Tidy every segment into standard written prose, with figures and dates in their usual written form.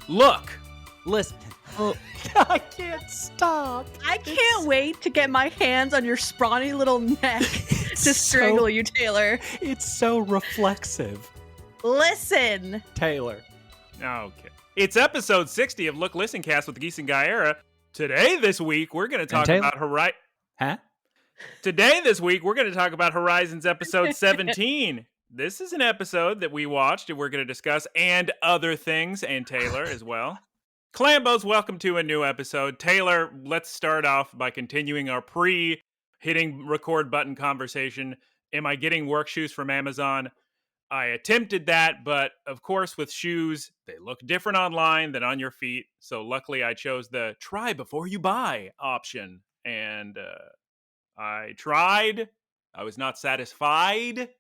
Look, Listen. Oh, I can't stop. I can't wait to get my hands on your scrawny little neck to strangle you, Taylor. It's so reflexive. Listen. Taylor. okay. It's episode 60 of Look, Listen Cast with Geese Guyera. This week, we're going to talk about Horizons episode 17. This is an episode that we watched and we're going to discuss, and other things, and Taylor as well. Clambos, welcome to a new episode. Taylor, let's start off by continuing our pre-hitting record button conversation. Am I getting work shoes from Amazon? I attempted that, but of course with shoes, they look different online than on your feet. So luckily I chose the try before you buy option. And I tried. I was not satisfied.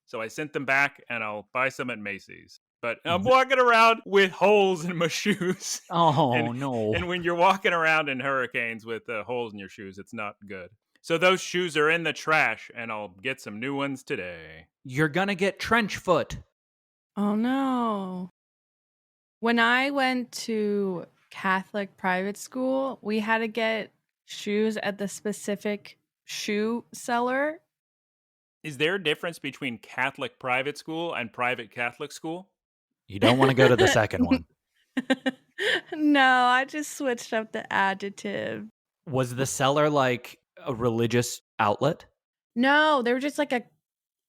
So I sent them back and I'll buy some at Macy's. But I'm walking around with holes in my shoes. Oh, no. And when you're walking around in hurricanes with holes in your shoes, it's not good. So those shoes are in the trash, and I'll get some new ones today. You're gonna get trench foot. Oh, no. When I went to Catholic private school, we had to get shoes at the specific shoe seller. Is there a difference between Catholic private school and private Catholic school? You don't want to go to the second one. No, I just switched up the adjective. Was the seller like a religious outlet? No, they were just like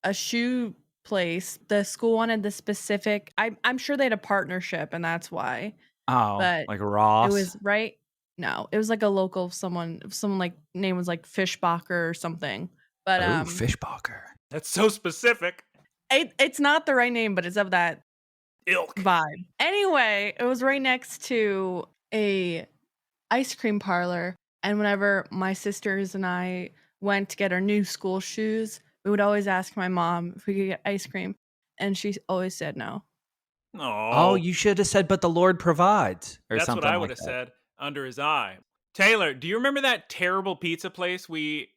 a shoe place. The school wanted the specific. I'm sure they had a partnership, and that's why. Oh, But like Ross? It was right. No, it was like a local someone like name was like Fishbacher or something. But Fishbacher. That's so specific. it's not the right name, but it's of that Ilk. vibe. Anyway, it was right next to a ice cream parlor, and whenever my sisters and I went to get our new school shoes, we would always ask my mom if we could get ice cream, and she always said no. Oh, you should have said, but the Lord provides, or That's something what I like would have that. said under his eye. Taylor, do you remember that terrible pizza place we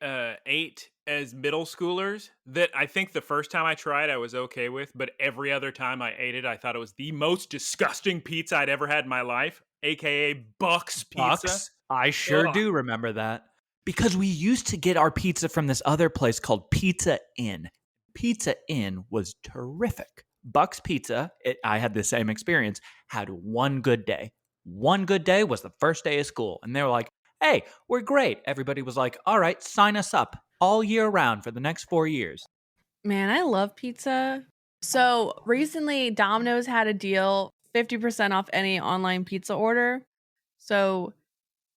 ate as middle schoolers that I think the first time I tried I was okay with, but every other time I ate it, I thought it was the most disgusting pizza I'd ever had in my life, aka Buck's Pizza? Bucks? I sure do remember that. Because we used to get our pizza from this other place called Pizza Inn. Pizza Inn was terrific. Buck's Pizza, I had the same experience, had one good day. One good day was the first day of school. And they were like, hey, we're great. Everybody was like, all right, sign us up all year round for the next 4 years. Man, I love pizza. So recently, Domino's had a deal, 50% off any online pizza order. So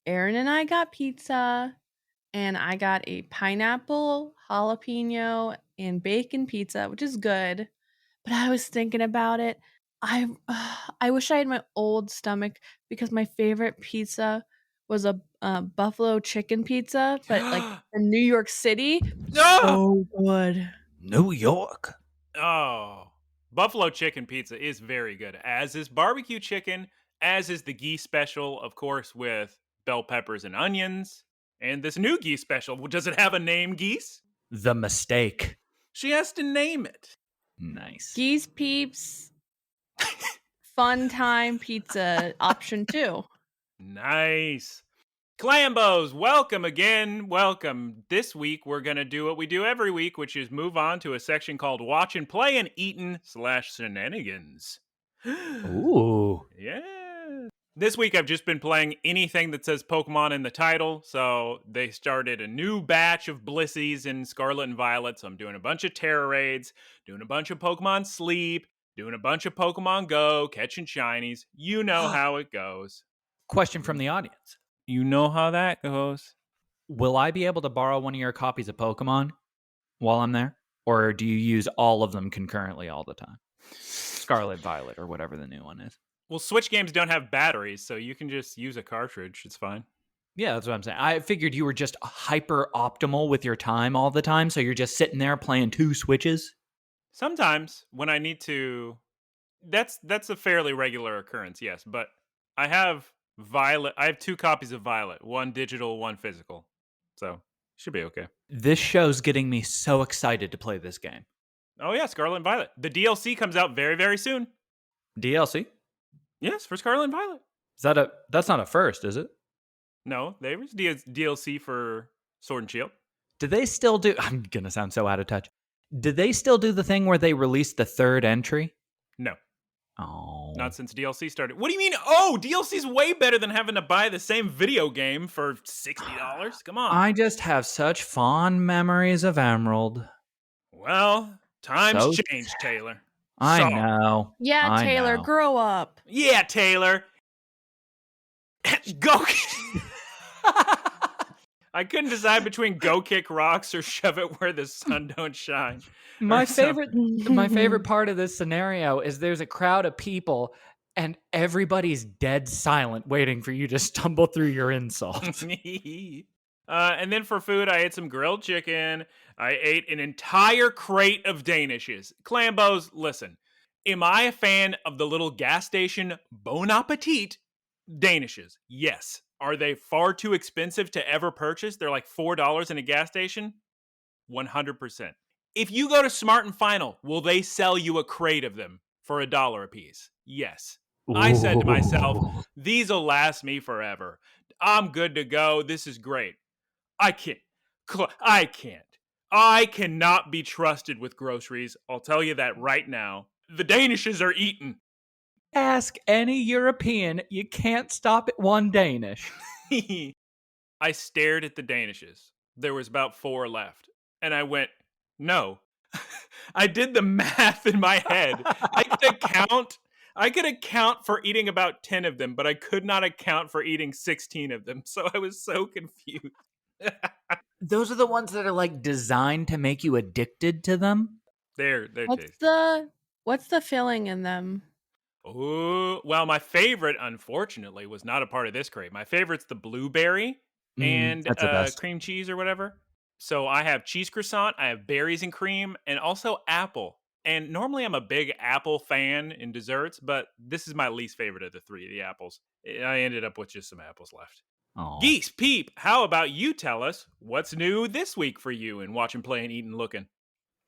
Aaron and I got pizza, and I got a pineapple, jalapeno, and bacon pizza, which is good. But I was thinking about it. I wish I had my old stomach, because my favorite pizza was a buffalo chicken pizza, but like in New York City. So good. New York. Oh, buffalo chicken pizza is very good, as is barbecue chicken, as is the geese special, of course, with bell peppers and onions. And this new geese special, does it have a name, Geese? The Mistake. She has to name it. Nice. Geese Peeps Fun Time Pizza option 2. Nice. Clambos, welcome again. Welcome. This week, we're going to do what we do every week, which is move on to a section called Watch and Play and Eatin'/Shenanigans. Ooh. Yeah. This week, I've just been playing anything that says Pokemon in the title. So they started a new batch of Blissies in Scarlet and Violet. So I'm doing a bunch of Terra Raids, doing a bunch of Pokemon Sleep, doing a bunch of Pokemon Go, catching shinies. You know how it goes. Question from the audience. You know how that goes. Will I be able to borrow one of your copies of Pokemon while I'm there? Or do you use all of them concurrently all the time? Scarlet, Violet, or whatever the new one is. Well, Switch games don't have batteries, so you can just use a cartridge. It's fine. Yeah, that's what I'm saying. I figured you were just hyper optimal with your time all the time, so you're just sitting there playing 2 Switches. Sometimes when I need to, that's a fairly regular occurrence, yes. But I have Violet. I have 2 copies of Violet, one digital, one physical. So should be okay. This show's getting me so excited to play this game. Oh yeah, Scarlet and Violet. The DLC comes out very, very soon. DLC? Yes, for Scarlet and Violet. That's not a first, is it? No, there was DLC for Sword and Shield. Do they still do... I'm going to sound so out of touch. Do they still do the thing where they release the third entry? No. Oh. Not since DLC started. What do you mean? Oh, DLC's way better than having to buy the same video game for $60. Come on. I just have such fond memories of Emerald. Well, times So changed, Taylor. I know. Yeah, I Taylor, know. grow up. Yeah, Taylor. Go. I couldn't decide between go kick rocks or shove it where the sun don't shine. My Or something. favorite part of this scenario is there's a crowd of people and everybody's dead silent waiting for you to stumble through your insults. And then for food, I ate some grilled chicken. I ate an entire crate of Danishes. Clambos, listen. Am I a fan of the little gas station Bon Appetit Danishes? Yes. Are they far too expensive to ever purchase? They're like $4 in a gas station? 100%. If you go to Smart and Final, will they sell you a crate of them for $1 a piece? Yes. I said to myself, these will last me forever. I'm good to go. This is great. I cannot be trusted with groceries. I'll tell you that right now. The Danishes are eaten. Ask any European, you can't stop at one Danish. I stared at the Danishes. There was about 4 left. And I went, no. I did the math in my head. I could account for eating about 10 of them, but I could not account for eating 16 of them. So I was so confused. Those are the ones that are like designed to make you addicted to them. They're tasty. What's the filling in them? Oh, well, my favorite, unfortunately, was not a part of this crate. My favorite's the blueberry and that's the best. cream cheese or whatever. So I have cheese croissant, I have berries and cream, and also apple. And normally I'm a big apple fan in desserts, but this is my least favorite of the 3, the apples. I ended up with just some apples left. Aw. Geese, Peep, how about you tell us what's new this week for you in Watching, Playing, Eating, Looking?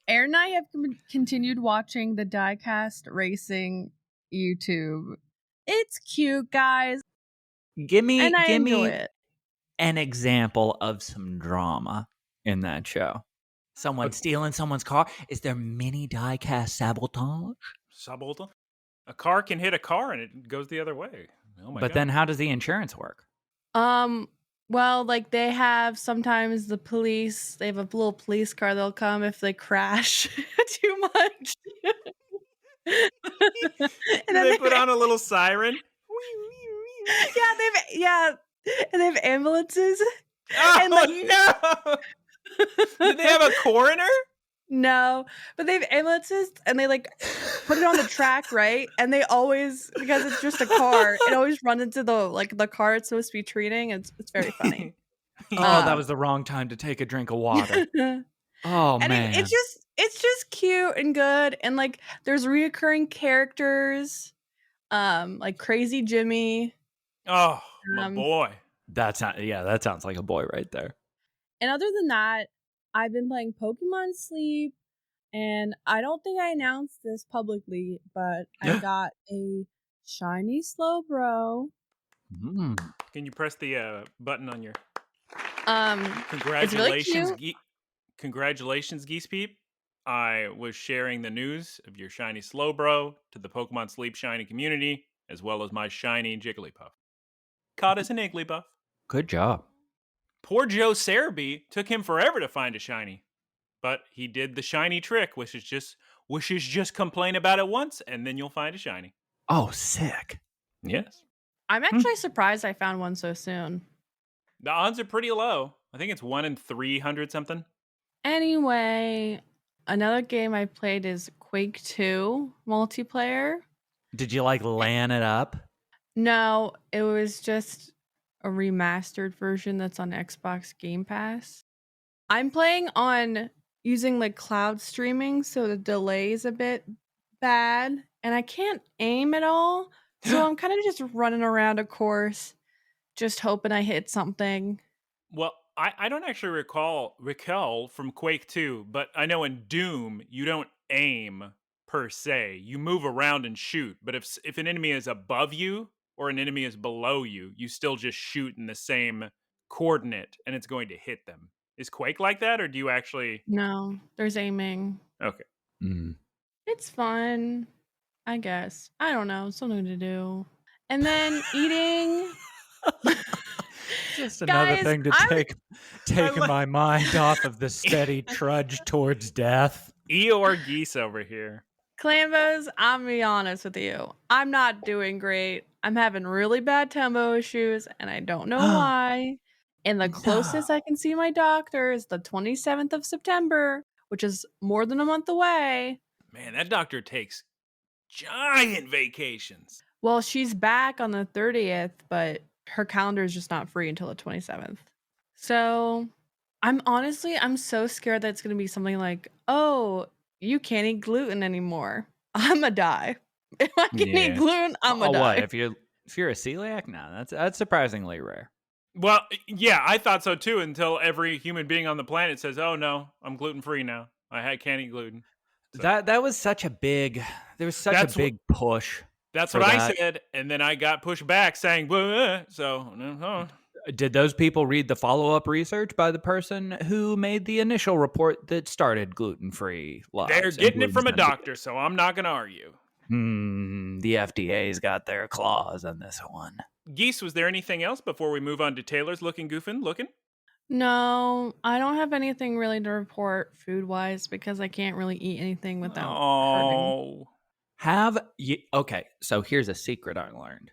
Aaron and I have continued watching the diecast racing YouTube. It's cute, guys, Give me and I enjoy it. an example of some drama in that show. Someone stealing someone's car. Is there mini diecast sabotage? Sabotage? A car can hit a car and it goes the other way. Oh my But God. then how does the insurance work? Well, like they have sometimes the police, they have a little police car that'll come if they crash too much. Do they put on a little siren? And they have ambulances. Oh, And, like- no! Did they have a coroner? No, but they have ambulances and they like put it on the track, right? And they always, because it's just a car, it always runs into the car it's supposed to be treating. It's very funny. Oh, that was the wrong time to take a drink of water. Oh, And man. it's just cute and good, and like there's reoccurring characters, like Crazy Jimmy. Oh, my boy. that sounds like a boy right there. And other than that, I've been playing Pokemon Sleep, and I don't think I announced this publicly, but I got a shiny Slowbro. Can you press the button on your... Congratulations, Congratulations, Geese Peep. I was sharing the news of your shiny Slowbro to the Pokemon Sleep shiny community, as well as my shiny Jigglypuff. Caught as an Igglybuff. Good job. Poor Joe Cerebi took him forever to find a shiny. But he did the shiny trick, which is just complain about it once, and then you'll find a shiny. Oh, sick. Yes. I'm actually surprised I found one so soon. The odds are pretty low. I think it's 1 in 300 something. Anyway, another game I played is Quake 2 multiplayer. Did you like LAN it up? No, it was just a remastered version that's on Xbox Game Pass. I'm playing on using like cloud streaming, so the delay is a bit bad, and I can't aim at all. So I'm kind of just running around a course, just hoping I hit something. Well, I don't actually recall from Quake 2, but I know in Doom, you don't aim per se. You move around and shoot, but if an enemy is above you or an enemy is below you, you still just shoot in the same coordinate and it's going to hit them. Is Quake like that, or do you actually... No, there's aiming. Okay. It's fun, I guess. I don't know, something to do. And then eating. Just another Guys, thing to take my mind off of the steady trudge towards death. Eeyore Geese over here. Clambos, I'm gonna be honest with you. I'm not doing great. I'm having really bad tempo issues, and I don't know why. And the closest I can see my doctor is the 27th of September, which is more than a month away. Man, that doctor takes giant vacations. Well, she's back on the 30th, but her calendar is just not free until the 27th. So I'm so scared that it's going to be something like, oh, you can't eat gluten anymore. I'm going to die. If I can eat gluten, I'm going to die. What? If you're a celiac? No, that's surprisingly rare. Well, yeah, I thought so too until every human being on the planet says, oh no, I'm gluten-free now. I can't eat gluten. So. That was such a big, there was such a big push. That's what I said, and then I got pushed back saying, so. Did those people read the follow-up research by the person who made the initial report that started gluten-free lives? They're getting it from a doctor, so I'm not going to argue. The FDA's got their claws on this one. Geese, was there anything else before we move on to Taylor's Goofin? Lookin? No, I don't have anything really to report food-wise because I can't really eat anything without hurting. Okay, so here's a secret I learned.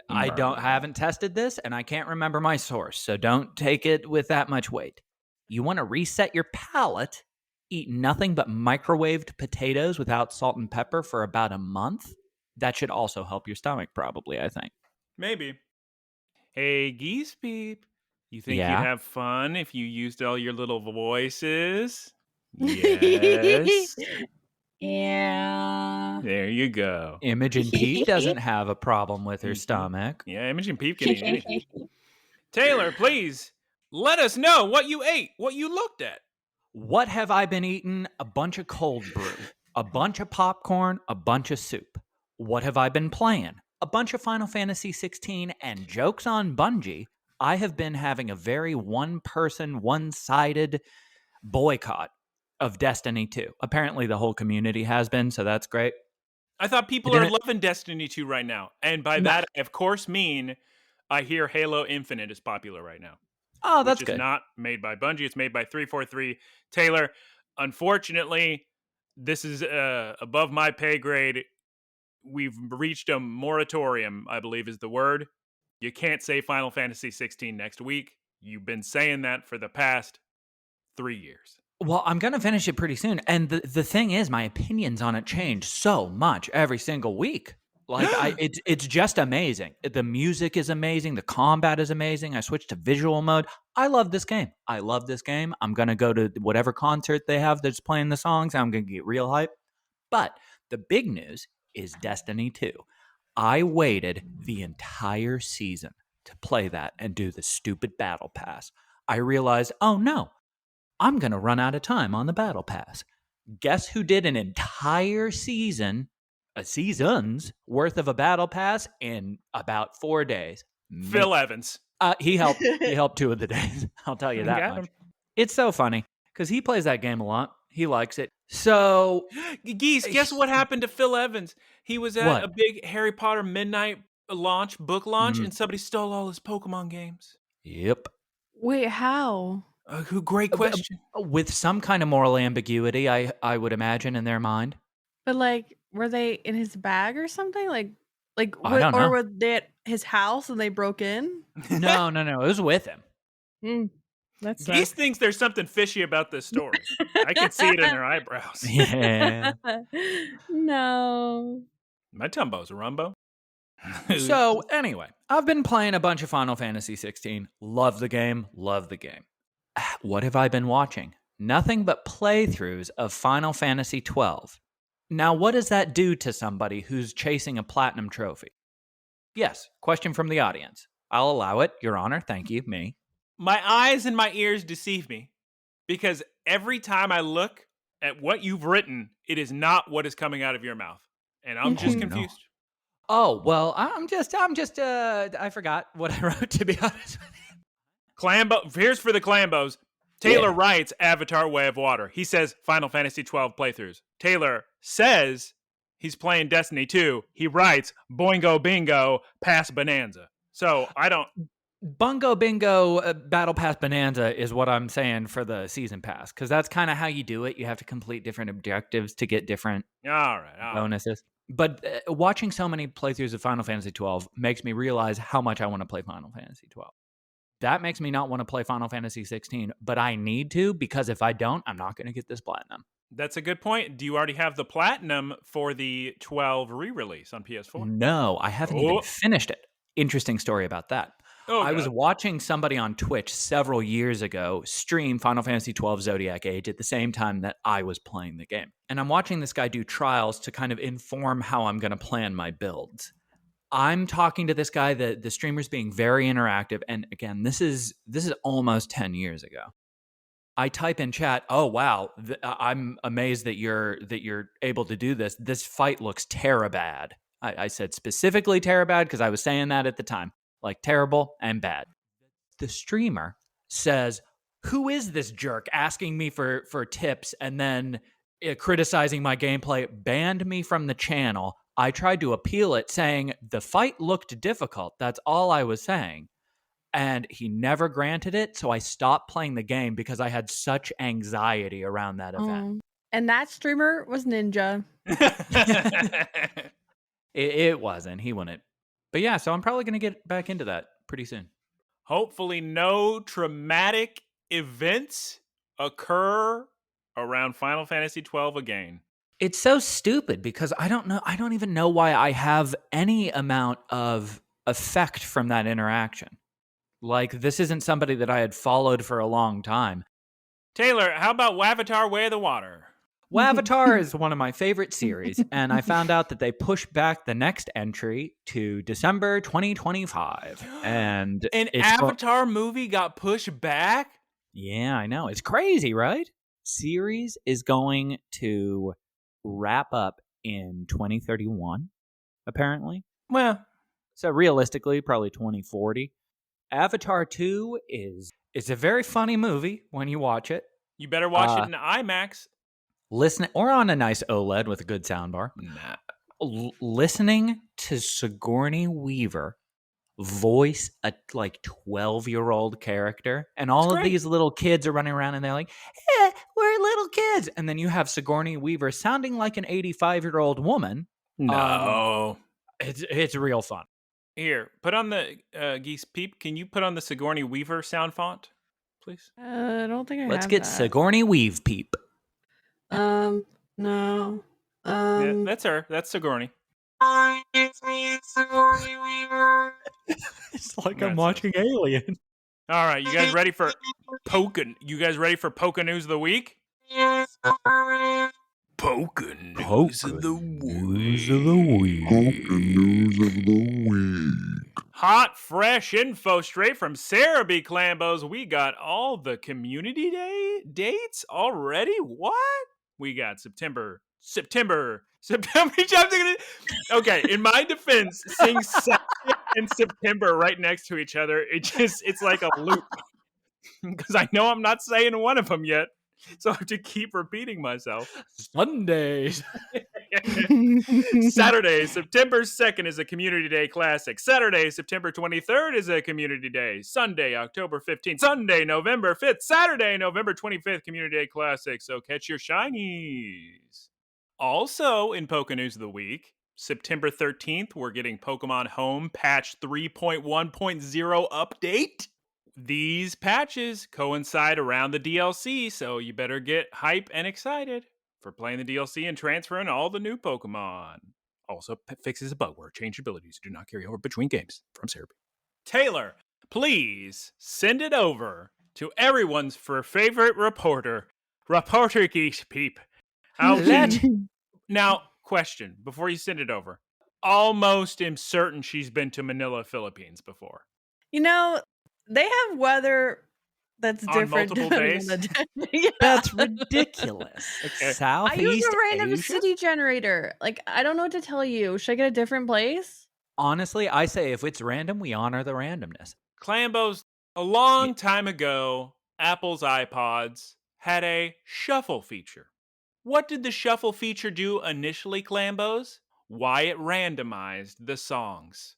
I haven't tested this, and I can't remember my source, so don't take it with that much weight. You want to reset your palate, eat nothing but microwaved potatoes without salt and pepper for about a month. That should also help your stomach, probably, I think. Maybe. Hey, Geese Peep, you think you'd have fun if you used all your little voices? Yes. Yeah. There you go. Imogen Peep doesn't have a problem with her stomach. Yeah, Imogen Peep can eat anything. Taylor, please, let us know what you ate, what you looked at. What have I been eating? A bunch of cold brew, a bunch of popcorn, a bunch of soup. What have I been playing? A bunch of Final Fantasy 16, and jokes on Bungie, I have been having a very one-person, one-sided boycott of Destiny 2. Apparently the whole community has been, so that's great. I thought people are loving Destiny 2 right now. And by that, I of course mean I hear Halo Infinite is popular right now. Oh, that's good. It's not made by Bungie. It's made by 343. Taylor, unfortunately, this is above my pay grade. We've reached a moratorium, I believe is the word. You can't say Final Fantasy 16 next week. You've been saying that for the past 3 years. Well, I'm going to finish it pretty soon. And the thing is, my opinions on it change so much every single week. Like, it's just amazing. The music is amazing. The combat is amazing. I switched to visual mode. I love this game. I'm going to go to whatever concert they have that's playing the songs. I'm going to get real hype. But the big news is Destiny 2. I waited the entire season to play that and do the stupid battle pass. I realized, oh no, I'm going to run out of time on the battle pass. Guess who did an entire season, a season's worth of a battle pass in about 4 days? Phil Evans. He helped. He helped 2 of the days. I'll tell you that much. It's so funny because he plays that game a lot. He likes it. So, Geese, guess what happened to Phil Evans? He was at a big Harry Potter midnight book launch, and somebody stole all his Pokemon games. Yep. Wait, how? Great question. With some kind of moral ambiguity, I would imagine, in their mind. But like, were they in his bag or something? Like, I don't know. Or were they at his house and they broke in? No. It was with him. Geese thinks there's something fishy about this story. I can see it in their eyebrows. Yeah. No. My tumbo's a rumbo. So, anyway, I've been playing a bunch of Final Fantasy 16. Love the game. What have I been watching? Nothing but playthroughs of Final Fantasy 12. Now, what does that do to somebody who's chasing a platinum trophy? Yes, question from the audience. I'll allow it, Your Honor. Thank you, me. My eyes and my ears deceive me because every time I look at what you've written, it is not what is coming out of your mouth. And I'm just confused. Oh, well, I forgot what I wrote, to be honest with you. Clambo, here's for the Clambos. Taylor writes Avatar Way of Water. He says Final Fantasy 12 playthroughs. Taylor says he's playing Destiny 2. He writes Boingo Bingo Pass Bonanza. So I don't... Bungo Bingo Battle Pass Bonanza is what I'm saying for the season pass, because that's kind of how you do it. You have to complete different objectives to get different bonuses. But watching so many playthroughs of Final Fantasy 12 makes me realize how much I want to play Final Fantasy 12. That makes me not want to play Final Fantasy 16, but I need to, because if I don't, I'm not going to get this platinum. That's a good point. Do you already have the platinum for the 12 re-release on PS4? No, I haven't even finished it. Interesting story about that. I was watching somebody on Twitch several years ago stream Final Fantasy 12 Zodiac Age at the same time that I was playing the game. And I'm watching this guy do trials to kind of inform how I'm going to plan my builds. I'm talking to this guy, the streamer's being very interactive. And again, this is almost 10 years ago. I type in chat, oh, wow, I'm amazed that you're able to do this. This fight looks terabad. I said specifically terabad because I was saying that at the time. Like terrible and bad. The streamer says, who is this jerk asking me for tips and then criticizing my gameplay, banned me from the channel. I tried to appeal it saying the fight looked difficult. That's all I was saying. And he never granted it. So I stopped playing the game because I had such anxiety around that event. And that streamer was Ninja. It wasn't. He wouldn't. But yeah, so I'm probably going to get back into that pretty soon. Hopefully no traumatic events occur around Final Fantasy 12 again. It's so stupid because I don't even know why I have any amount of effect from that interaction. Like, this isn't somebody that I had followed for a long time. Taylor, how about Wavatar Way of the Water? Wavatar is one of my favorite series, and I found out that they pushed back the next entry to December 2025. And an Avatar movie got pushed back? Yeah, I know. It's crazy, right? Series is going to wrap up in 2031, apparently. Well, so realistically, probably 2040. Avatar 2 it's a very funny movie when you watch it. You better watch it in IMAX. Listening or on a nice OLED with a good soundbar. Nah. Listening to Sigourney Weaver voice a 12-year-old character, and all of these little kids are running around and they're like, we're little kids. And then you have Sigourney Weaver sounding like an 85-year-old woman. No. It's real fun. Here, put on the Geese Peep. Can you put on the Sigourney Weaver sound font, please? I don't think I have Let's get that. Sigourney Weave Peep. No. Yeah, that's her. That's Sigourney. It's Sigourney Weaver. It's like I'm watching Alien. All right, you guys ready for Pokin? You guys ready for Pokin News of the Week? Yes. Pokin News of the Week. Pokin News of the Week. Hot, fresh info straight from Sarah B. Clambos. We got all the community day dates already? What? We got September. Okay, in my defense, seeing Saturday and September right next to each other, it's like a loop. Because I know I'm not saying one of them yet. So I have to keep repeating myself. Sundays. Saturday, September 2nd is a Community Day Classic. Saturday, September 23rd is a Community Day. Sunday, October 15th. Sunday, November 5th. Saturday, November 25th, Community Day Classic. So catch your shinies. Also in Poké News of the Week, September 13th, we're getting Pokemon Home Patch 3.1.0 update. These patches coincide around the DLC, so you better get hype and excited for playing the DLC and transferring all the new Pokemon. Also fixes a bug where change abilities do not carry over between games from Sarah B. Taylor, please send it over to everyone's favorite reporter Geese Peep. Now, question, before you send it over. Almost am certain she's been to Manila, Philippines before. You know, they have weather That's On different. multiple depending days? on the day. Yeah. That's ridiculous. Okay. I Southeast use a random Asia? city generator. Like, I don't know what to tell you. Should I get a different place? Honestly, I say if it's random, we honor the randomness. Clambos, a long time ago, Apple's iPods had a shuffle feature. What did the shuffle feature do initially, Clambos? Why it randomized the songs.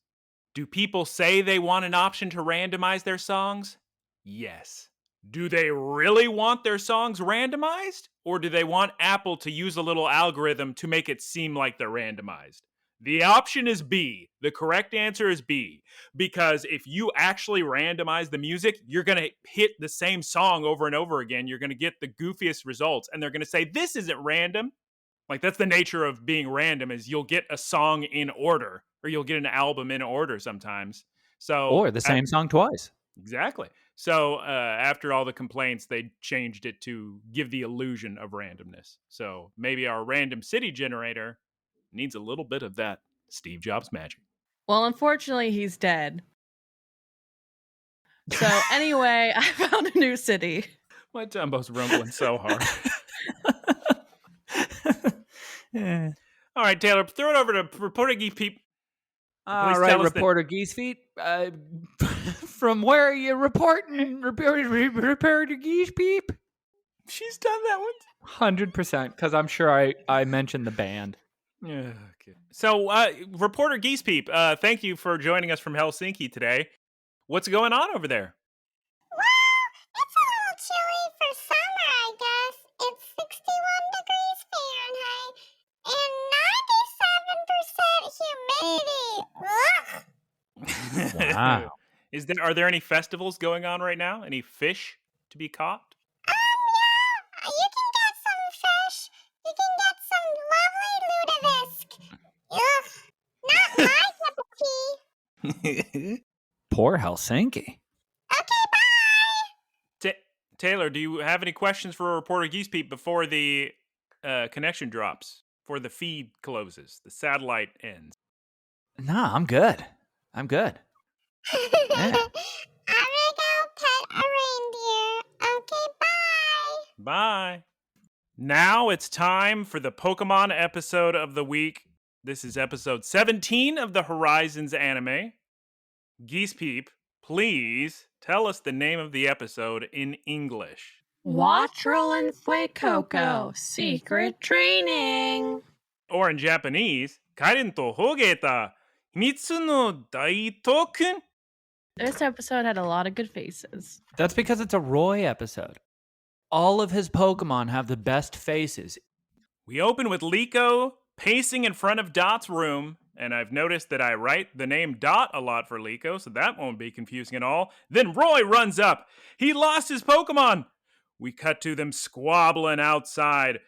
Do people say they want an option to randomize their songs? Yes. Do they really want their songs randomized? Or do they want Apple to use a little algorithm to make it seem like they're randomized? The option is B. The correct answer is B. Because if you actually randomize the music, you're going to hit the same song over and over again. You're going to get the goofiest results. And they're going to say, this isn't random. Like, that's the nature of being random, is you'll get a song in order, or you'll get an album in order sometimes. So, Or the same song twice. Exactly. So after all the complaints, they changed it to give the illusion of randomness. So maybe our random city generator needs a little bit of that Steve Jobs magic. Well, unfortunately, he's dead. So anyway, I found a new city. My Dumbo's rumbling so hard. Yeah. All right, Taylor, throw it over to Reporter Geese Peep. All Please right, tell us Reporter Geese Feet. From where are you reporting, Reporter Geese Peep? She's done that one. 100%, because I'm sure I mentioned the band. Yeah, okay. So, Reporter Geese Peep, thank you for joining us from Helsinki today. What's going on over there? Well, it's a little chilly for summer, I guess. It's 61 degrees Fahrenheit and 90% humidity. Ugh. Wow. Are there any festivals going on right now? Any fish to be caught? Yeah, you can get some fish. You can get some lovely lutefisk. Ugh, not my cup of tea. Poor Helsinki. Okay, bye. Taylor, do you have any questions for Reporter Geese Peep before the connection drops, before the feed closes, the satellite ends? Nah, I'm good. I'm good. I'm gonna go pet a reindeer. Okay, bye. Bye. Now it's time for the Pokemon episode of the week. This is episode 17 of the Horizons anime. Geese Peep, please tell us the name of the episode in English. Wattrel and Fuecoco, secret training. Or in Japanese, Kaiden to Hogēta, Himitsu no Dai Tokkun. This episode had a lot of good faces. That's because it's a Roy episode. All of his Pokemon have the best faces. We open with Liko pacing in front of Dot's room, and I've noticed that I write the name Dot a lot for Liko, so that won't be confusing at all. Then Roy runs up. He lost his Pokemon. We cut to them squabbling outside.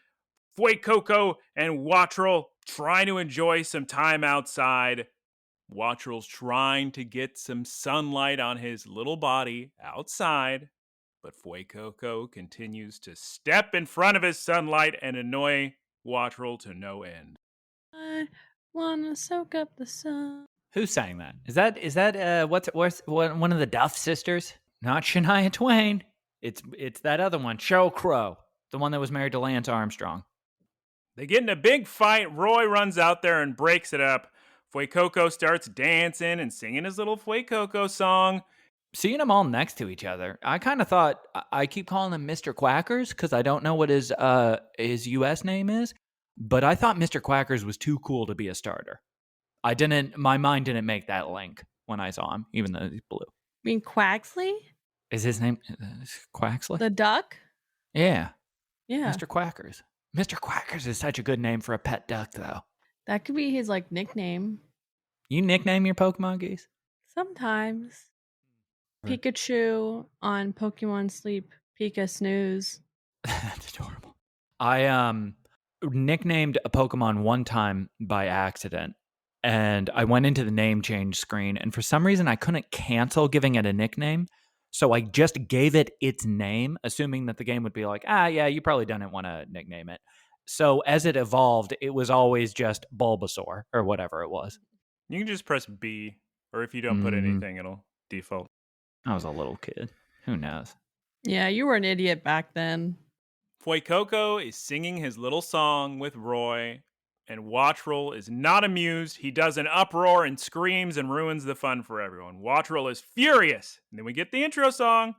Fuecoco and Wattrel trying to enjoy some time outside. Wattrel's trying to get some sunlight on his little body outside, but Fuecoco continues to step in front of his sunlight and annoy Wattrel to no end. I wanna soak up the sun. Who sang that? Is that what's one of the Duff sisters? Not Shania Twain. It's that other one, Sheryl Crow, the one that was married to Lance Armstrong. They get in a big fight. Roy runs out there and breaks it up. Fuecoco starts dancing and singing his little Fuecoco song. Seeing them all next to each other, I kind of thought, I keep calling them Mr. Quackers because I don't know what his U.S. name is, but I thought Mr. Quackers was too cool to be a starter. My mind didn't make that link when I saw him, even though he's blue. You mean Quaxley? Is his name Quaxley? The duck? Yeah. Yeah. Mr. Quackers. Mr. Quackers is such a good name for a pet duck, though. That could be his nickname. You nickname your Pokemon, Geese? Sometimes. Right. Pikachu on Pokemon Sleep, Pika Snooze. That's adorable. I nicknamed a Pokemon one time by accident, and I went into the name change screen, and for some reason I couldn't cancel giving it a nickname, so I just gave it its name, assuming that the game would be like, yeah, you probably didn't want to nickname it. So as it evolved, it was always just Bulbasaur or whatever it was. You can just press B, or if you don't put anything, it'll default. I was a little kid. Who knows? Yeah, you were an idiot back then. Fuecoco is singing his little song with Roy, and Wattrel is not amused. He does an uproar and screams and ruins the fun for everyone. Wattrel is furious. And then we get the intro song.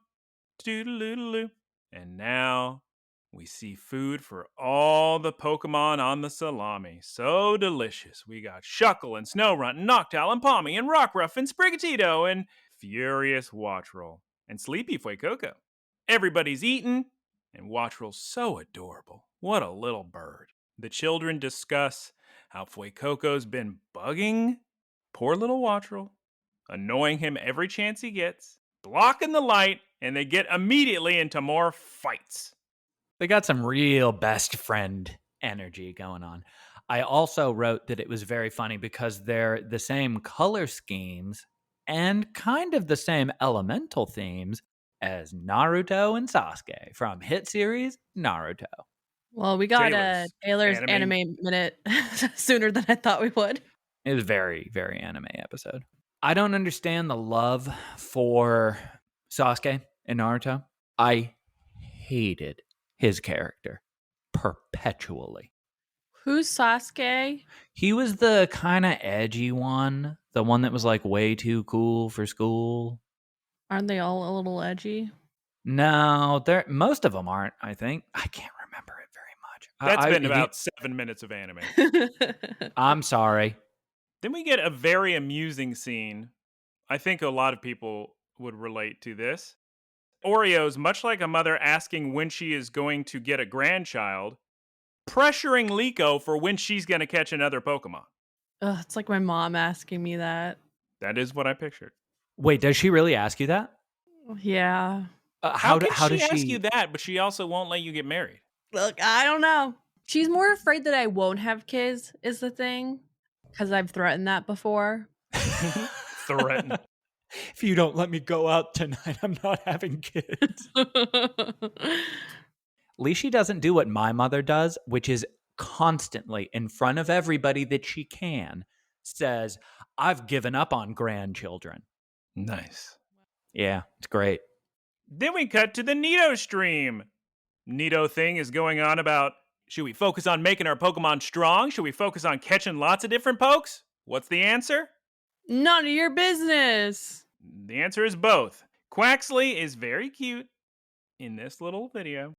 Doodle-doodle-doo. And now we see food for all the Pokemon on the salami. So delicious. We got Shuckle and Snorunt and Noctowl and Palmy and Rockruff and Sprigatito and Furious Wattrel and Sleepy Fuecoco. Everybody's eating, and Wattrel's so adorable. What a little bird. The children discuss how Fuecoco's been bugging poor little Wattrel, annoying him every chance he gets, blocking the light, and they get immediately into more fights. They got some real best friend energy going on. I also wrote that it was very funny because they're the same color schemes and kind of the same elemental themes as Naruto and Sasuke from hit series Naruto. Well, we got Taylor's Taylor's anime. anime minute sooner than I thought we would. It was very, very anime episode. I don't understand the love for Sasuke in Naruto. I hated his character perpetually. Who's Sasuke? He was the kind of edgy one, the one that was like way too cool for school. Aren't they all a little edgy? No, most of them aren't, I think. I can't remember it very much. That's been about 7 minutes of anime. I'm sorry. Then we get a very amusing scene. I think a lot of people would relate to this. Oreo's, much like a mother asking when she is going to get a grandchild, pressuring Liko for when she's going to catch another Pokemon. Ugh, it's like my mom asking me that. That is what I pictured. Wait, does she really ask you that? Yeah. How does she ask you that, but she also won't let you get married? Look, I don't know. She's more afraid that I won't have kids is the thing. Because I've threatened that before. Threatened. If you don't let me go out tonight, I'm not having kids. At least she doesn't do what my mother does, which is constantly in front of everybody that she can, says, I've given up on grandchildren. Nice. Yeah, it's great. Then we cut to the Nito stream. Nito thing is going on about, should we focus on making our Pokemon strong? Should we focus on catching lots of different pokes? What's the answer? None of your business. The answer is both. Quaxley is very cute in this little video.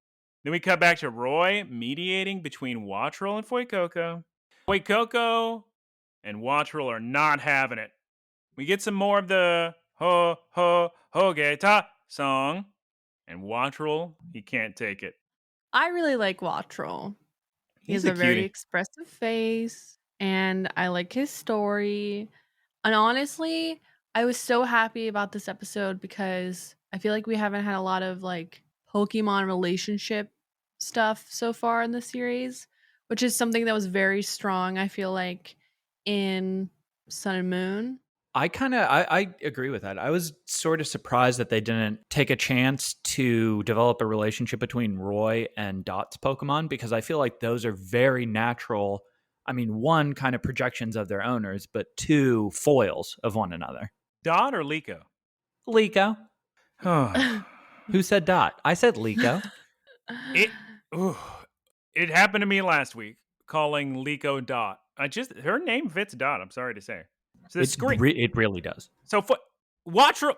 Then we cut back to Roy mediating between Wattrel and Fuecoco. Fuecoco and Wattrel are not having it. We get some more of the Hogēta song, and Wattrel, he can't take it. I really like Wattrel. He He's has a a very cutie. expressive face, and I like his story. And honestly, I was so happy about this episode because I feel like we haven't had a lot of like Pokemon relationship stuff so far in the series, which is something that was very strong, I feel like, in Sun and Moon. I agree with that. I was sort of surprised that they didn't take a chance to develop a relationship between Roy and Dot's Pokemon, because I feel like those are very natural. I mean, one, kind of projections of their owners, but two, foils of one another. Dot or Liko? Liko. Who said Dot? I said Liko. It happened to me last week, calling Liko Dot. Her name fits Dot, I'm sorry to say. So It really does. So Wattrel,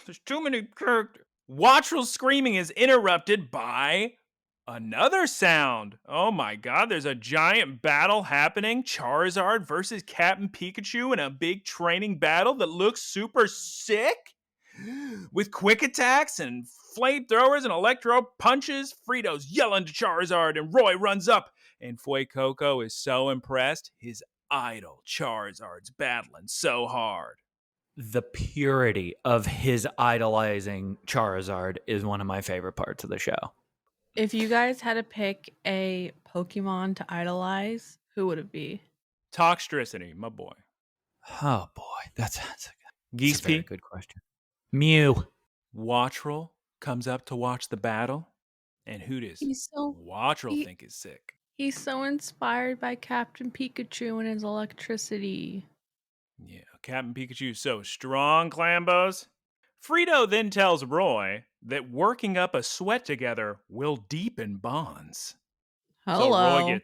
there's too many characters. Wattrel's screaming is interrupted by another sound. Oh my god, there's a giant battle happening. Charizard versus Captain Pikachu in a big training battle that looks super sick. With quick attacks and flamethrowers and electro punches. Frito's yelling to Charizard and Roy runs up. And Fuecoco is so impressed. His idol Charizard's battling so hard. The purity of his idolizing Charizard is one of my favorite parts of the show. If you guys had to pick a Pokemon to idolize, who would it be? Toxtricity, my boy. Oh boy, that's a Geese very good question. Mew. Wattrel comes up to watch the battle. And who does Wattrel think is sick? He's so inspired by Captain Pikachu and his electricity. Yeah, Captain Pikachu is so strong, Clambos. Frito then tells Roy that working up a sweat together will deepen bonds. Hello.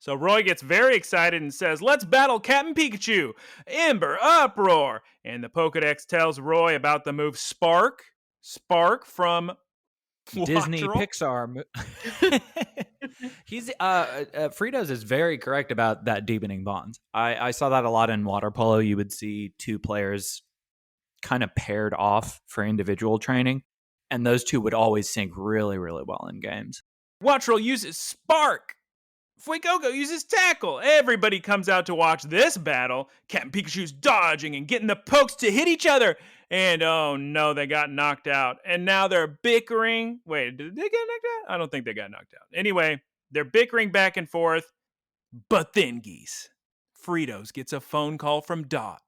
So Roy gets very excited and says, "Let's battle Captain Pikachu! Ember Uproar!" And the Pokedex tells Roy about the move Spark. Spark from Disney Wattrel. Pixar. He's Fritos is very correct about that deepening bonds. I saw that a lot in water polo. You would see two players kind of paired off for individual training, and those two would always sync really, really well in games. Wattrel uses Spark. Fuecoco uses Tackle. Everybody comes out to watch this battle. Captain Pikachu's dodging and getting the pokes to hit each other. And oh no, they got knocked out. And now they're bickering. Wait, did they get knocked out? I don't think they got knocked out. Anyway, they're bickering back and forth. But then, Geese, Fritos gets a phone call from Dot.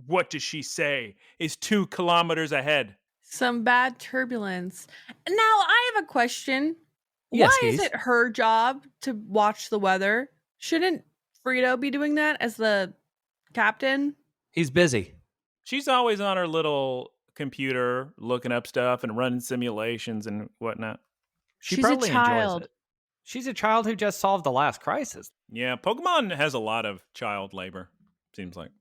What does she say? Is 2 kilometers ahead. Some bad turbulence. Now, I have a question. Yes, Why is Geese? it her job to watch the weather? Shouldn't Frito be doing that as the captain? He's busy. She's always on her little computer looking up stuff and running simulations and whatnot. She She's a probably enjoys child. it. She's a child who just solved the last crisis. Yeah, Pokemon has a lot of child labor, seems like.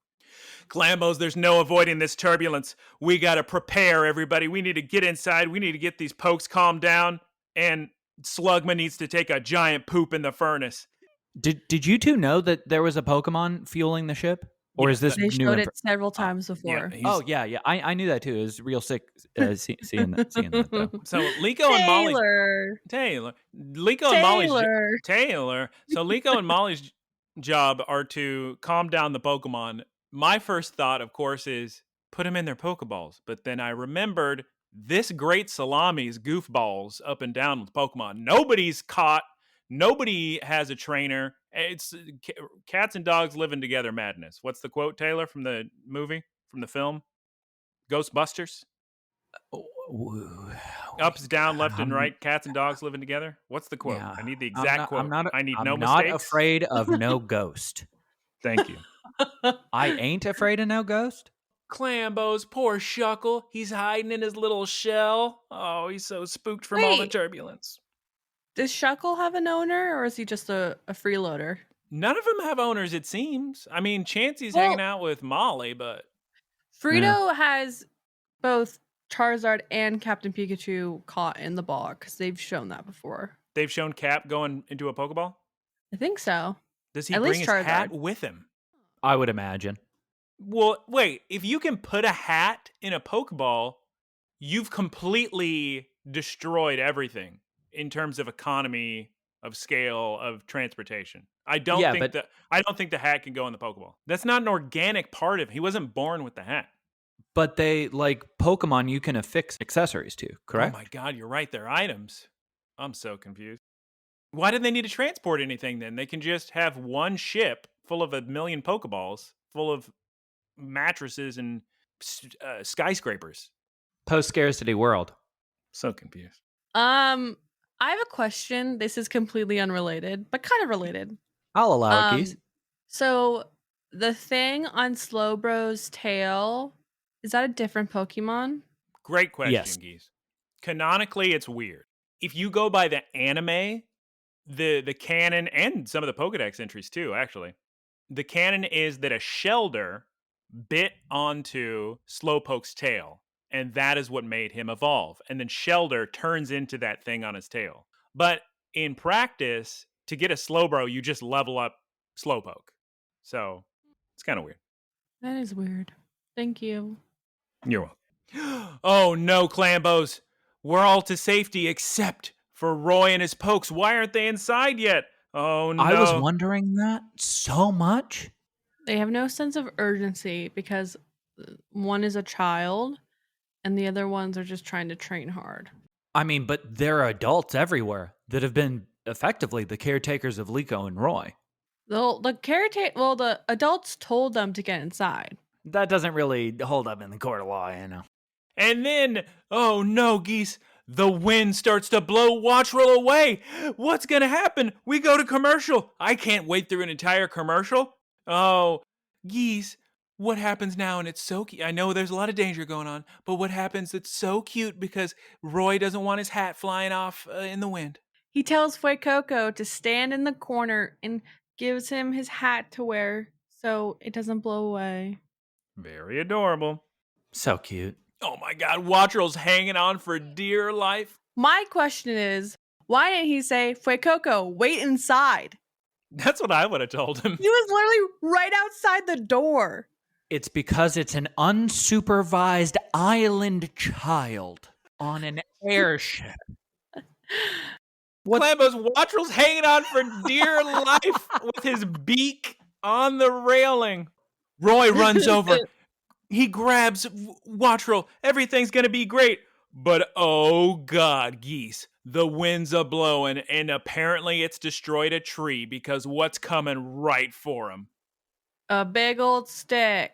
Glambos, there's no avoiding this turbulence. We got to prepare, everybody. We need to get inside. We need to get these pokes calmed down. And Slugma needs to take a giant poop in the furnace. Did you two know that there was a Pokemon fueling the ship? Or Yeah, is this They new showed info? it several times before. Oh, yeah. I knew that too. It was real sick seeing that though. So Liko and Molly... Taylor. Liko and Molly's... Taylor. So Liko and Molly's job are to calm down the Pokemon. My first thought, of course, is put them in their Pokeballs. But then I remembered this great Salami's goofballs up and down with Pokemon. Nobody's caught. Nobody has a trainer. It's cats and dogs living together madness. What's the quote, Taylor, from the movie, from the film? Ghostbusters? Ups, down, left, and right, cats and dogs living together. What's the quote? Yeah, I need the exact quote. I need no I'm not mistakes. afraid of no ghost. Thank you. I ain't afraid of no ghost. Clambos, poor Shuckle. He's hiding in his little shell. Oh, he's so spooked from all the Wait. turbulence. Does Shuckle have an owner, or is he just a freeloader? None of them have owners, it seems. I mean, Chansey's Well- hanging out with Molly, but Frito has both Charizard and Captain Pikachu caught in the ball because they've shown that before. they've shown Cap going into a Pokeball. I think so. Does he At bring least his hat Charizard. with him? I would imagine. Well, wait. If you can put a hat in a Pokeball, you've completely destroyed everything in terms of economy, of scale, of transportation. I don't Yeah, think but- I don't think the hat can go in the Pokeball. That's not an organic part of it. He wasn't born with the hat. But they, like Pokemon, you can affix accessories to, correct? Oh my God, you're right. They're items. I'm so confused. Why do they need to transport anything then? They can just have one ship full of 1,000,000 Pokeballs, full of mattresses and skyscrapers. Post-scarcity world. So confused. I have a question. This is completely unrelated, but kind of related. I'll allow it, Geese. So the thing on Slowbro's tail, is that a different Pokemon? Great question, Yes. Geese. Canonically, it's weird. If you go by the anime, the canon, and some of the Pokedex entries too, actually, the canon is that a Shelder bit onto Slowpoke's tail, and that is what made him evolve. And then Shelder turns into that thing on his tail. But in practice, to get a Slowbro, you just level up Slowpoke. So it's kind of weird. That is weird. Thank you. You're welcome. Oh no, Clambos. We're all to safety except for Roy and his pokes. Why aren't they inside yet? Oh no. I was wondering that so much. They have no sense of urgency because one is a child and the other ones are just trying to train hard. I mean, but there are adults everywhere that have been effectively the caretakers of Liko and Roy. The adults told them to get inside. That doesn't really hold up in the court of law, you know. And then, oh no, Geese, the wind starts to blow Wattrel away. What's gonna happen? We go to commercial. I can't wait through an entire commercial. Oh, Geese, what happens now, and it's so cute. I know there's a lot of danger going on, but what happens, it's so cute because Roy doesn't want his hat flying off in the wind. He tells Fuecoco to stand in the corner and gives him his hat to wear so it doesn't blow away. Very adorable. So cute. Oh my God, Wattrel's hanging on for dear life. My question is, why didn't he say, Fuecoco, wait inside? That's what I would have told him. He was literally right outside the door. It's because it's an unsupervised island child on an airship. Clambo's Wattrel's hanging on for dear life with his beak on the railing. Roy runs over. He grabs Wattrel. Everything's going to be great. But oh God, Geese, the wind's a-blowing, and apparently it's destroyed a tree because what's coming right for him? A big old stick.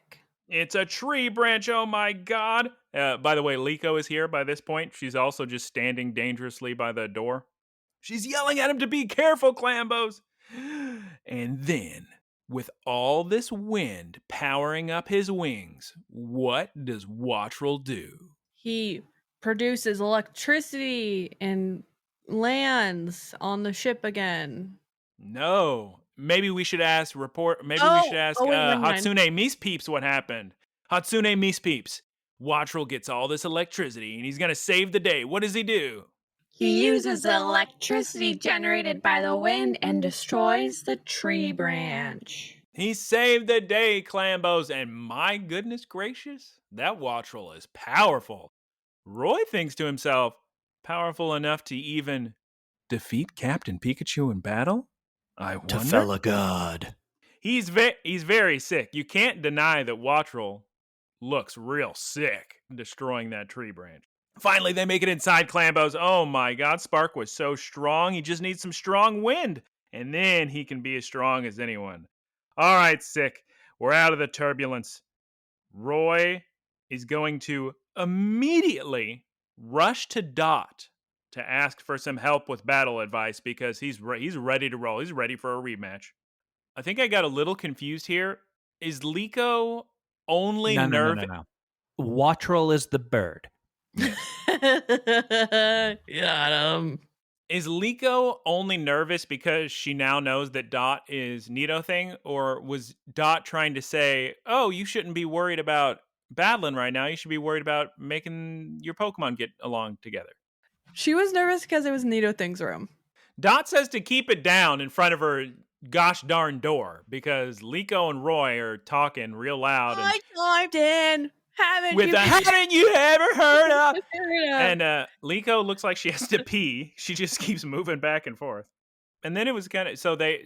It's a tree branch, oh my God. By the way, Liko is here by this point. She's also just standing dangerously by the door. She's yelling at him to be careful, Clambos. And then, with all this wind powering up his wings, what does Wattrel do? He produces electricity and lands on the ship again. No. Maybe we should ask Wait, Hatsune Miss Peeps what happened. Hatsune Miss Peeps. Wattrel gets all this electricity and he's going to save the day. What does he do? He uses the electricity generated by the wind and destroys the tree branch. He saved the day, Clambos, and my goodness gracious, that Wattrel is powerful. Roy thinks to himself, powerful enough to even defeat Captain Pikachu in battle? I wonder. Tefella God. He's very sick. You can't deny that Wattrel looks real sick destroying that tree branch. Finally, they make it inside Clambos. Oh my God, Spark was so strong. He just needs some strong wind. And then he can be as strong as anyone. All right, Sick. We're out of the turbulence. Roy is going to immediately rush to Dot to ask for some help with battle advice because he's ready to roll. He's ready for a rematch. I think I got a little confused here. Is Liko only nervous? No. Wattrel is the bird. Got him. Is Liko only nervous because she now knows that Dot is Nidothing? Or was Dot trying to say, oh, you shouldn't be worried about battling right now. You should be worried about making your Pokemon get along together? She was nervous because it was Nidothing's room. Dot says to keep it down in front of her gosh darn door because Liko and Roy are talking real loud. I climbed in. Haven't you ever heard of? And Liko looks like she has to pee. She just keeps moving back and forth. And then it was kind of, so they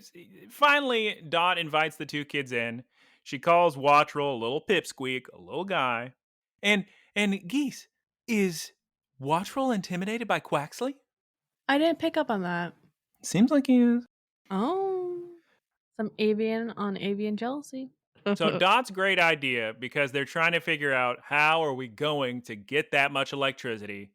finally, Dot invites the two kids in. She calls Wattrel a little pipsqueak, a little guy. And Geese, is Wattrel intimidated by Quaxley? I didn't pick up on that. Seems like he is. Oh, some avian on avian jealousy. So Dot's great idea because they're trying to figure out how are we going to get that much electricity.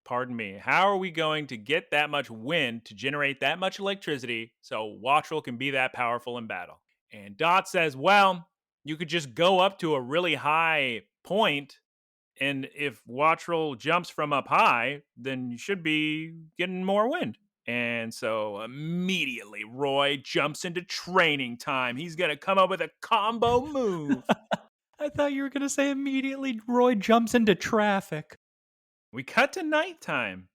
Pardon me. How are we going to get that much wind to generate that much electricity so Wattrel can be that powerful in battle? And Dot says, well, you could just go up to a really high point, and if Wattrel jumps from up high, then you should be getting more wind. And so immediately Roy jumps into training time. He's going to come up with a combo move. I thought you were going to say immediately Roy jumps into traffic. We cut to nighttime.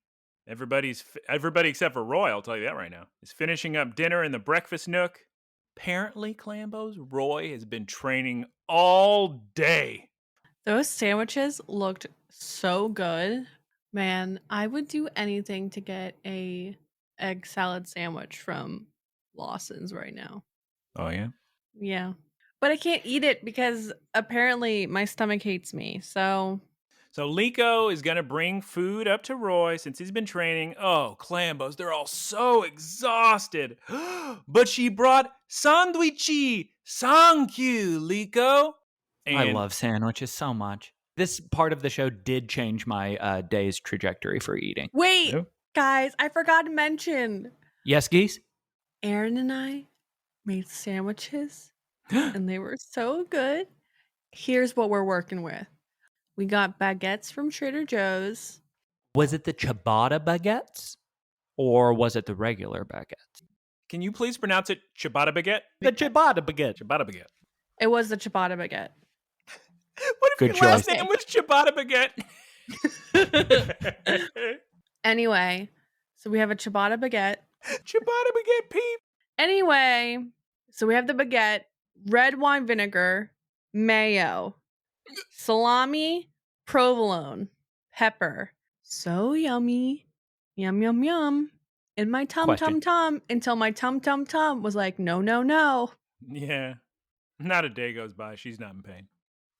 Everybody except for Roy, I'll tell you that right now, is finishing up dinner in the breakfast nook. Apparently, Clambos, Roy has been training all day. Those sandwiches looked so good. Man, I would do anything to get a egg salad sandwich from Lawson's right now. Oh, yeah? Yeah. But I can't eat it because apparently my stomach hates me. So Liko is going to bring food up to Roy since he's been training. Oh, Clambos, they're all so exhausted. But she brought sandwichy. Thank you, Liko. And I love sandwiches so much. This part of the show did change my day's trajectory for eating. wait, Yeah. guys, I forgot to mention. Yes, Geese? Aaron and I made sandwiches and they were so good. Here's what we're working with. We got baguettes from Trader Joe's. Was it the ciabatta baguettes? Or was it the regular baguettes? Can you please pronounce it ciabatta baguette? The ciabatta baguette. Ciabatta baguette. It was the ciabatta baguette. What if Good your last choice. name was ciabatta baguette? Anyway, so we have a ciabatta baguette. Ciabatta baguette, peep. Anyway, so we have the baguette, red wine vinegar, mayo, salami, provolone, pepper. So yummy. Yum, yum, yum. In my Question. tum until my tum was like, no, no, no. Yeah. Not a day goes by. She's not in pain.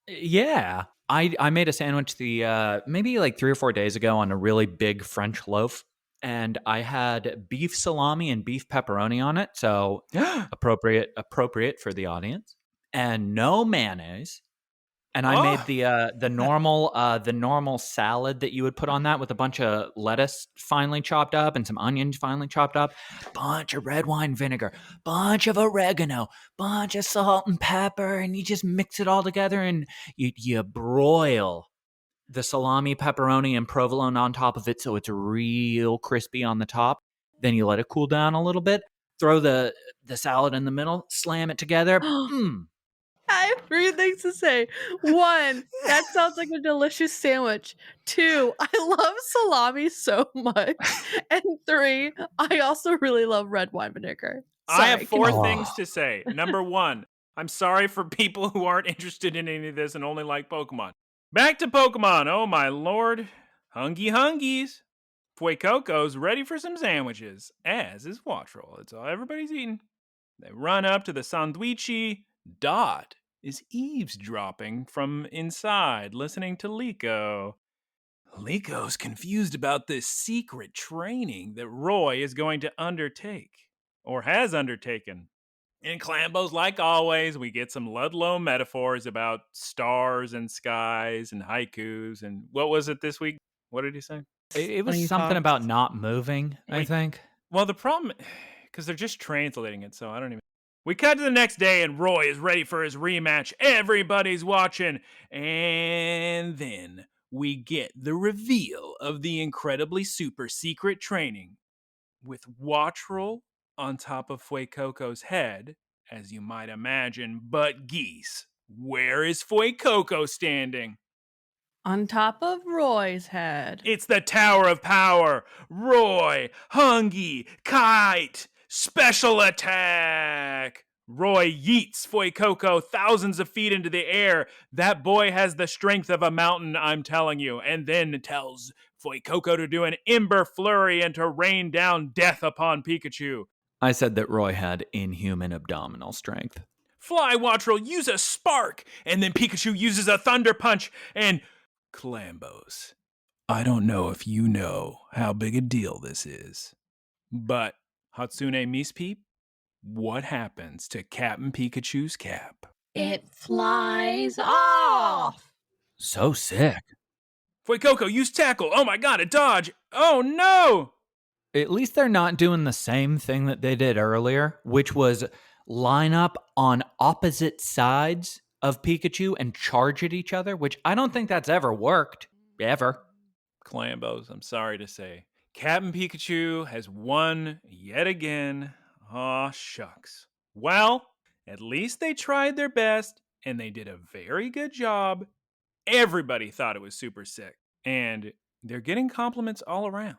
Yeah. I made a sandwich maybe like 3 or 4 days ago on a really big French loaf. And I had beef salami and beef pepperoni on it. So appropriate for the audience. And no mayonnaise. And I made the normal salad that you would put on that with a bunch of lettuce finely chopped up and some onions finely chopped up, bunch of red wine vinegar, bunch of oregano, bunch of salt and pepper, and you just mix it all together and you broil the salami, pepperoni, and provolone on top of it so it's real crispy on the top. Then you let it cool down a little bit, throw the salad in the middle, slam it together. I have 3 things to say. 1, that sounds like a delicious sandwich. 2, I love salami so much. And 3, I also really love red wine vinegar. I have 4 continue. things to say. Number 1, I'm sorry for people who aren't interested in any of this and only like Pokemon. Back to Pokemon. Oh my lord. Hungies. Fuecoco's ready for some sandwiches, as is Wattrel. It's all everybody's eating. They run up to the sandwichi. Dot is eavesdropping from inside, listening to Liko. Liko's confused about this secret training that Roy is going to undertake, or has undertaken. In Clambo's, like always, we get some Ludlow metaphors about stars and skies and haikus. And what was it this week? What did he say? It was Funny something thoughts. about not moving, I Wait. think. Well, the problem, because they're just translating it, so I don't even. We cut to the next day, and Roy is ready for his rematch. Everybody's watching. And then we get the reveal of the incredibly super secret training with Wattrel on top of Fuecoco's head, as you might imagine. But Geese, where is Fuecoco standing? On top of Roy's head. It's the Tower of Power. Roy, Hungy, Kite, special attack. Roy yeets Fuecoco thousands of feet into the air. That boy has the strength of a mountain, I'm telling you. And then tells Fuecoco to do an Ember Flurry and to rain down death upon Pikachu. I said that Roy had inhuman abdominal strength. Fly, Wattrel, use a spark. And then Pikachu uses a Thunder Punch. And Clambos, I don't know if you know how big a deal this is, but Hatsune Miss Peep, what happens to Captain Pikachu's cap? It flies off. So sick. Fuecoco, use tackle. Oh my god, a dodge. Oh no! At least they're not doing the same thing that they did earlier, which was line up on opposite sides of Pikachu and charge at each other, which I don't think that's ever worked. Ever. Clambos, I'm sorry to say. Captain Pikachu has won yet again. Aw, shucks. Well, at least they tried their best, and they did a very good job. Everybody thought it was super sick, and they're getting compliments all around.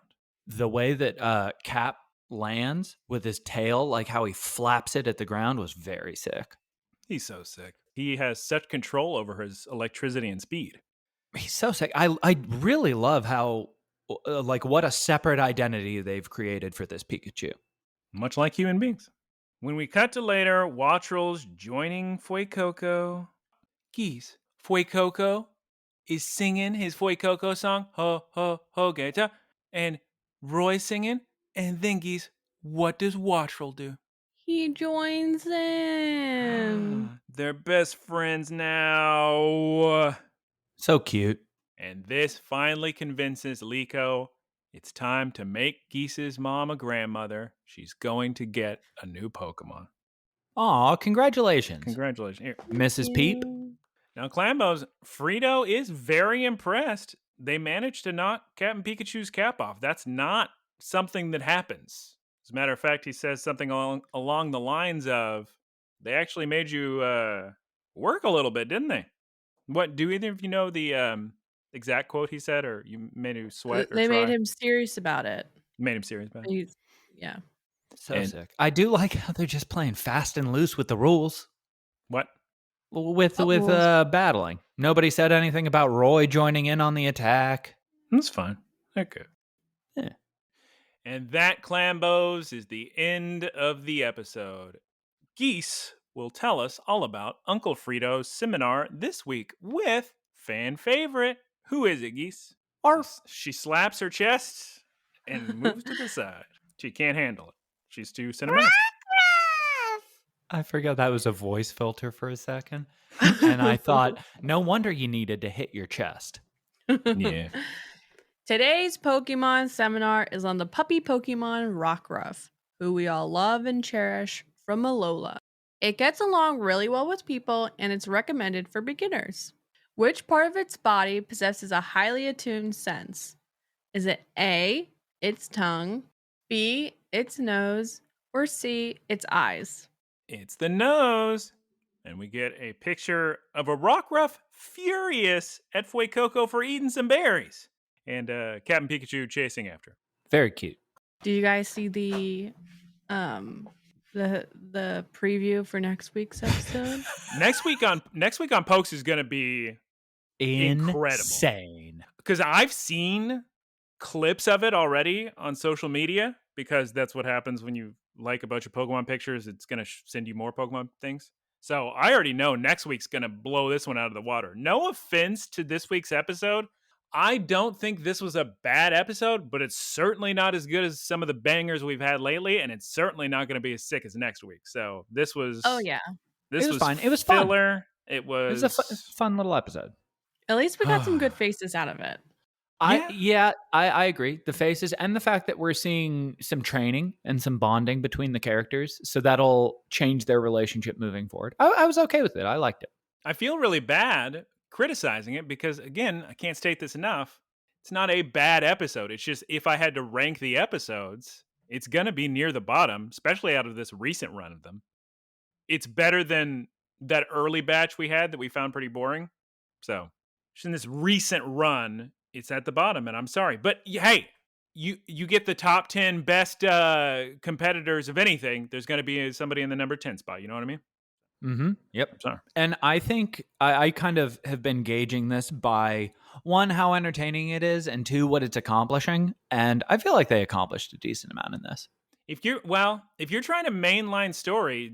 The way that Cap lands with his tail, like how he flaps it at the ground, was very sick. He's so sick. He has such control over his electricity and speed. He's so sick. I really love how, what a separate identity they've created for this Pikachu. Much like human beings. When we cut to later, Wattrel's joining Fuecoco. Geese, Fuecoco is singing his Fuecoco song, Hogēta, and Roy singing, and then Geese, what does Wattrel do? He joins in. They're best friends now. So cute. And this finally convinces Liko it's time to make Geese's mom a grandmother. She's going to get a new Pokemon. Aw, congratulations. Congratulations. Here. Mrs. Peep. Now, Clambos, Frito is very impressed. They managed to knock Captain Pikachu's cap off. That's not something that happens. As a matter of fact, he says something along the lines of, they actually made you work a little bit, didn't they? What, do either of you know the exact quote he said, or you made him sweat or They try? made him serious about it. Made him serious about it. Yeah. So And- sick. I do like how they're just playing fast and loose with the rules. What? With What rules? battling. Nobody said anything about Roy joining in on the attack. That's fine. Okay. Yeah. And that, Clambos, is the end of the episode. Geese will tell us all about Uncle Frito's seminar this week with fan favorite. Who is it, Geese? Arf. She slaps her chest and moves to the side. She can't handle it. She's too sentimental. Ruff! I forgot that was a voice filter for a second. And I thought, no wonder you needed to hit your chest. Yeah. Today's Pokemon seminar is on the puppy Pokemon Rockruff, who we all love and cherish from Alola. It gets along really well with people and it's recommended for beginners. Which part of its body possesses a highly attuned sense? Is it A, its tongue, B, its nose, or C, its eyes? It's the nose. And we get a picture of a Rockruff furious at Fuecoco for eating some berries. And Captain Pikachu chasing after her. Very cute. Do you guys see the preview for next week's episode? Next week on Pokes is going to be incredible. Insane. Because I've seen clips of it already on social media, because that's what happens when you like a bunch of Pokemon pictures. It's going to send you more Pokemon things. So I already know next week's going to blow this one out of the water. No offense to this week's episode. I don't think this was a bad episode, but it's certainly not as good as some of the bangers we've had lately, and it's certainly not going to be as sick as next week. So this was... Oh, yeah. This It was fine. It was fun. filler. It It was... was a fun little episode. At least we got some good faces out of it. I agree. The faces and the fact that we're seeing some training and some bonding between the characters, so that'll change their relationship moving forward. I was okay with it. I liked it. I feel really bad criticizing it because, again, I can't state this enough. It's not a bad episode. It's just, if I had to rank the episodes, it's going to be near the bottom, especially out of this recent run of them. It's better than that early batch we had that we found pretty boring. So, just in this recent run, it's at the bottom, and I'm sorry. But hey, you get the top 10 best competitors of anything, there's going to be somebody in the number 10 spot. You know what I mean? Mm-hmm. Yep. Sorry. And I think I kind of have been gauging this by, one, how entertaining it is, and two, what it's accomplishing. And I feel like they accomplished a decent amount in this. If you're trying to mainline story,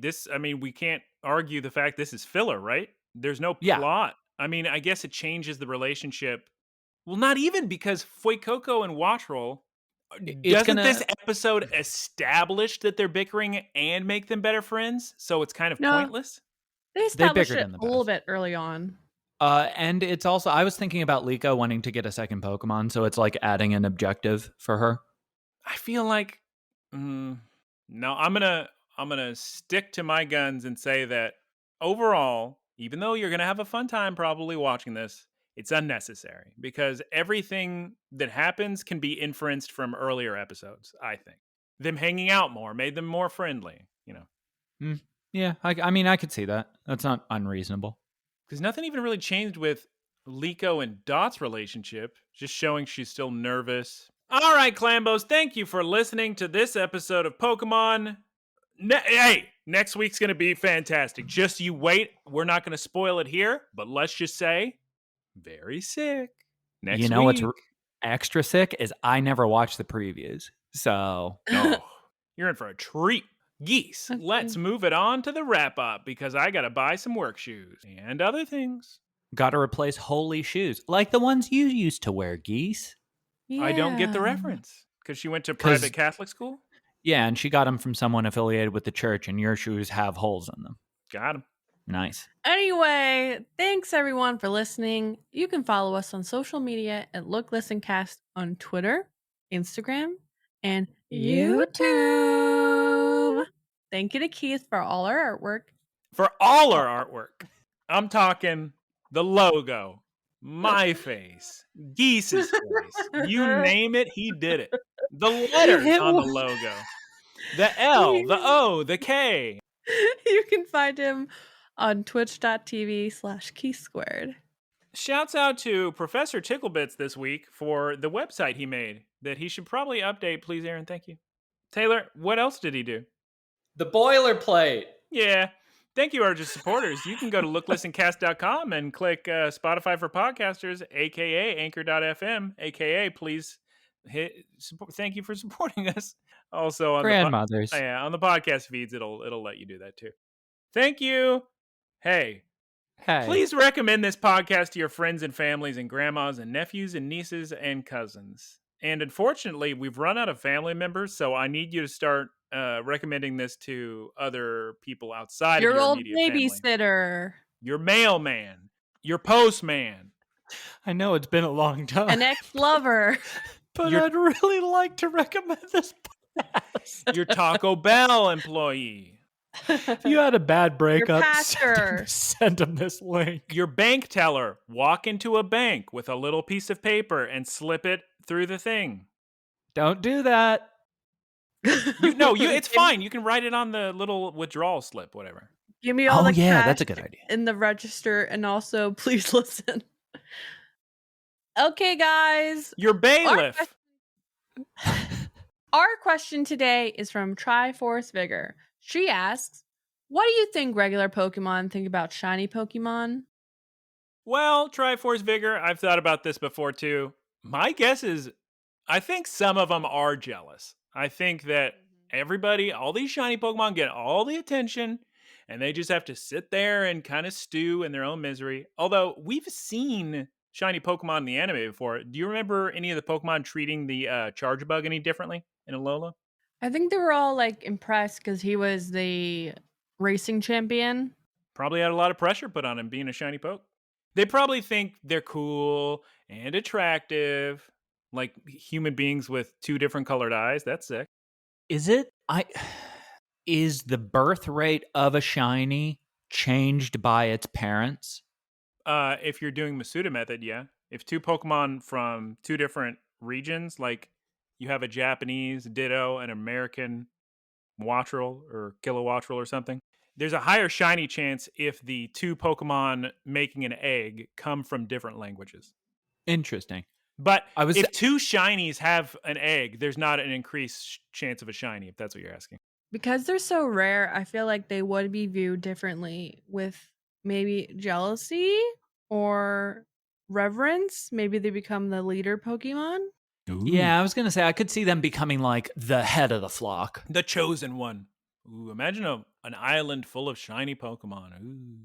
we can't argue the fact this is filler, right? There's no plot. I mean, I guess it changes the relationship. Well, not even, because Fuecoco and Wattrel, doesn't this episode establish that they're bickering and make them better friends? So it's kind of pointless. They established bickered it in the a little past. bit early on. And it's also, I was thinking about Liko wanting to get a second Pokemon, so it's like adding an objective for her. I feel like, no, I'm gonna stick to my guns and say that overall, even though you're gonna have a fun time probably watching this, it's unnecessary, because everything that happens can be inferenced from earlier episodes. I think them hanging out more made them more friendly. You know. Yeah, I mean, I could see that. That's not unreasonable. Because nothing even really changed with Liko and Dot's relationship, just showing she's still nervous. All right, Clambos, thank you for listening to this episode of Pokemon. Next week's going to be fantastic. Just you wait. We're not going to spoil it here, but let's just say, very sick. Next week. What's extra sick is I never watched the previews. So, You're in for a treat. Geese, let's move it on to the wrap-up, because I got to buy some work shoes and other things. got to replace holy shoes, like the ones you used to wear, Geese. I don't get the Yeah. reference, because she went to private Catholic school? Yeah, and she got them from someone affiliated with the church, and your shoes have holes in them. Got him. Nice. Anyway, thanks everyone for listening. You can follow us on social media at Look Listen Cast on Twitter, Instagram, and YouTube. Thank you to Keith for all our artwork. For all our artwork. I'm talking the logo, my face, Geese's face. You name it, he did it. The letters on the logo. The L, the O, the K. You can find him on twitch.tv/keysquared. Shouts out to Professor Ticklebits this week for the website he made that he should probably update. Please, Aaron, thank you. Taylor, what else did he do? The boilerplate. Yeah. Thank you, our supporters. You can go to looklistencast.com and click Spotify for Podcasters, a.k.a. Anchor.fm, a.k.a. please hit support. Thank you for supporting us. Also on grandmothers. On the podcast feeds, it'll let you do that too. Thank you. Hey, please recommend this podcast to your friends and families and grandmas and nephews and nieces and cousins. And unfortunately, we've run out of family members, so I need you to start recommending this to other people outside your of your old immediate babysitter, family. Your mailman, your postman. I know it's been a long time. an ex-lover. But I'd really like to recommend this podcast. Your Taco Bell employee. If you had a bad breakup, pastor. send him this link. Your bank teller. Walk into a bank with a little piece of paper and slip it through the thing. Don't do that. It's fine. You can write it on the little withdrawal slip, whatever. Give me all the cash that's a good idea. in the register, and also please listen. Okay, guys. Your bailiff. Our question today is from Triforce Vigor. She asks, what do you think regular Pokemon think about shiny Pokemon? Well, Triforce Vigor, I've thought about this before too. My guess is I think some of them are jealous. I think that everybody, all these shiny Pokemon get all the attention and they just have to sit there and kind of stew in their own misery. Although we've seen shiny Pokemon in the anime before. Do you remember any of the Pokemon treating the Chargebug any differently in Alola? I think they were all like impressed because he was the racing champion. Probably had a lot of pressure put on him being a shiny Poke. They probably think they're cool and attractive, like human beings with two different colored eyes. That's sick. Is the birth rate of a shiny changed by its parents? If you're doing Masuda method, yeah. If two Pokemon from two different regions, like you have a Japanese Ditto and an American Wattrel or Kilowattrel or something, there's a higher shiny chance if the two Pokemon making an egg come from different languages. Interesting. But if two shinies have an egg, there's not an increased chance of a shiny, if that's what you're asking. Because they're so rare, I feel like they would be viewed differently with maybe jealousy or reverence. Maybe they become the leader Pokemon. Ooh. Yeah, I was going to say, I could see them becoming like the head of the flock. The chosen one. Ooh, imagine an island full of shiny Pokemon. Ooh.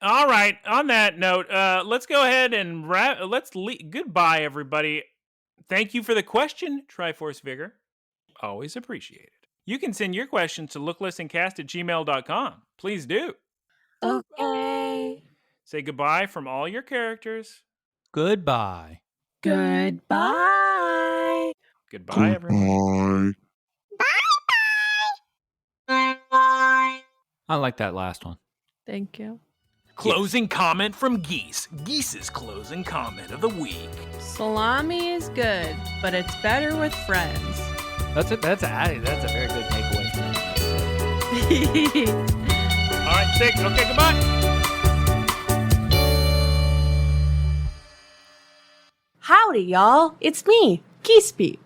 All right, on that note, let's go ahead and goodbye, everybody. Thank you for the question, Triforce Vigor. Always appreciated. You can send your questions to looklistencast@gmail.com. Please do. Okay. Say goodbye from all your characters. Goodbye. Goodbye. Goodbye, everyone. Bye. I like that last one. Thank you. Closing comment from Geese. Geese's closing comment of the week. Salami is good, but it's better with friends. That's a very good takeaway from this. All right, sick. Okay, goodbye. Howdy, y'all. It's me, Geese Pete.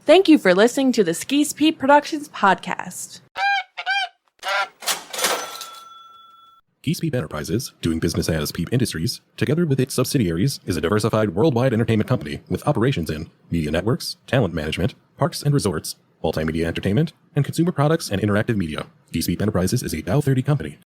Thank you for listening to the Geese Pete Productions podcast. Geese Peep Enterprises, doing business as Peep Industries, together with its subsidiaries, is a diversified worldwide entertainment company with operations in media networks, talent management, parks and resorts, multimedia entertainment, and consumer products and interactive media. Geese Peep Enterprises is a Dow 30 company.